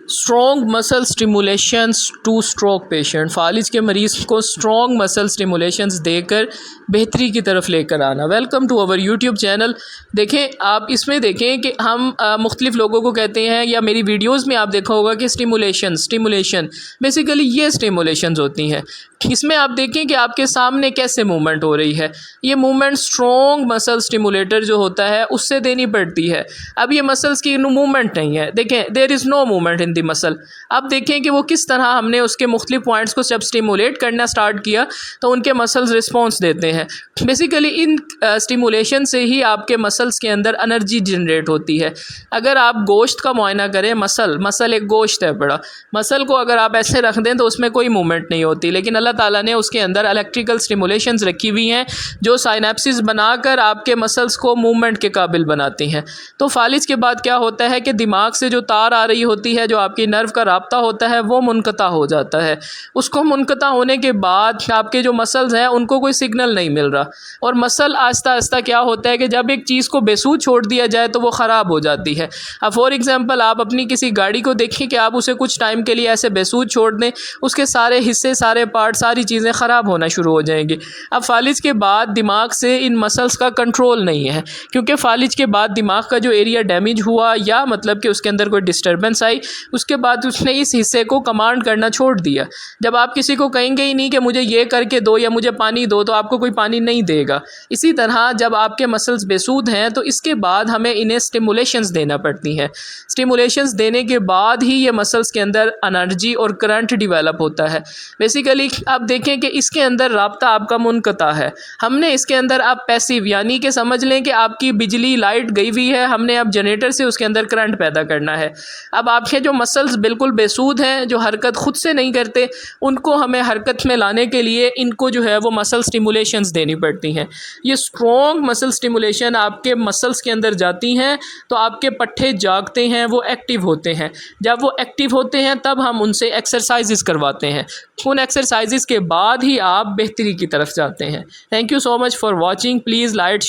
Strong muscle stimulations to stroke patient. फालिज के मरीज़ को स्ट्रॉन्ग मसल स्टिमुलेशंस देकर बेहतरी की तरफ लेकर आना। Welcome to our YouTube channel. देखें, आप इसमें देखें कि हम मुख्तलिफ़ लोगों को कहते हैं, या मेरी वीडियोस में आप देखा होगा कि स्टिमुलेशन बेसिकली ये स्टिमुलेशंस होती हैं। इसमें आप देखें कि आपके सामने कैसे मूवमेंट हो रही है। ये मूवमेंट स्ट्रॉन्ग मसल स्टिमुलेटर जो होता है उससे देनी पड़ती है। अब ये मसल्स की मूवमेंट नहीं है, देखें there is no movement in the muscle. अब देखें कि वो किस तरह हमने उसके मुख्तलिफ पॉइंट्स को जब स्टिमुलेट करना स्टार्ट किया तो उनके मसल्स रिस्पॉन्स देते हैं। बेसिकली इन स्टिमुलेशन से ही आपके मसल्स के अंदर एनर्जी जनरेट होती है। अगर आप गोश्त का मुआयना करें, मसल एक गोश्त है बड़ा, मसल को अगर आप ऐसे रख दें तो उसमें कोई मूवमेंट नहीं होती, लेकिन अल्लाह ताला ने उसके अंदर इलेक्ट्रिकल स्टिमुलेशंस रखी हुई हैं जो साइनेप्सिस बनाकर आपके मसल्स को मूवमेंट के काबिल बनाती हैं। तो फालिज के बाद क्या होता है कि दिमाग से जो तार आ रही होती है, जो आपकी नर्व का राब्ता होता है, वो मुनक़ता हो जाता है। उसको मुनक़ता होने के बाद आपके जो मसल्स हैं उनको कोई सिग्नल नहीं मिल रहा, और मसल आहिस्ता आहिस्ता क्या होता है कि जब एक चीज़ को बेसूध छोड़ दिया जाए तो वो ख़राब हो जाती है। अब फॉर एग्ज़ाम्पल आप अपनी किसी गाड़ी को देखें कि आप उसे कुछ टाइम के लिए ऐसे बेसूध छोड़ दें, उसके सारे हिस्से, सारे पार्ट, सारी चीज़ें ख़राब होना शुरू हो जाएंगी। अब फालिज के बाद दिमाग से इन मसल्स का कंट्रोल नहीं है, क्योंकि फालिज के बाद दिमाग का जो एरिया डैमेज हुआ, या मतलब कि उसके अंदर कोई डिस्टर्बेंस आई, उसके बाद उसने इस हिस्से को कमांड करना छोड़ दिया। जब आप किसी को कहेंगे ही नहीं कि मुझे ये करके दो या मुझे पानी दो, तो आपको कोई पानी नहीं देगा। इसी तरह जब आपके मसल्स बेसूद हैं तो इसके बाद हमें इन्हें स्टिमुलेशंस देना पड़ती हैं। स्टिमुलेशंस देने के बाद ही ये मसल्स के अंदर एनर्जी और करंट डिवेलप होता है। बेसिकली आप देखें कि इसके अंदर राब्ता आपका मुनक़ता है। हमने इसके अंदर आप पैसिव, यानी कि समझ लें कि आपकी बिजली लाइट गई हुई है, हमने अब जनरेटर से उसके अंदर करंट पैदा करना है। अब आपके जो मसल्स बिल्कुल बेसूद हैं, जो हरकत खुद से नहीं करते, उनको हमें हरकत में लाने के लिए इनको जो है वो मसल स्टिमुलेशंस देनी पड़ती हैं। ये स्ट्रॉन्ग मसल स्टिमुलेशन आपके मसल्स के अंदर जाती हैं तो आपके पट्टे जागते हैं, वो एक्टिव होते हैं। जब वो एक्टिव होते हैं तब हम उनसे एक्सरसाइजेस करवाते हैं। उन एक्सरसाइजेस के बाद ही आप बेहतरी की तरफ जाते हैं। Thank you so much for watching. Please like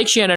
share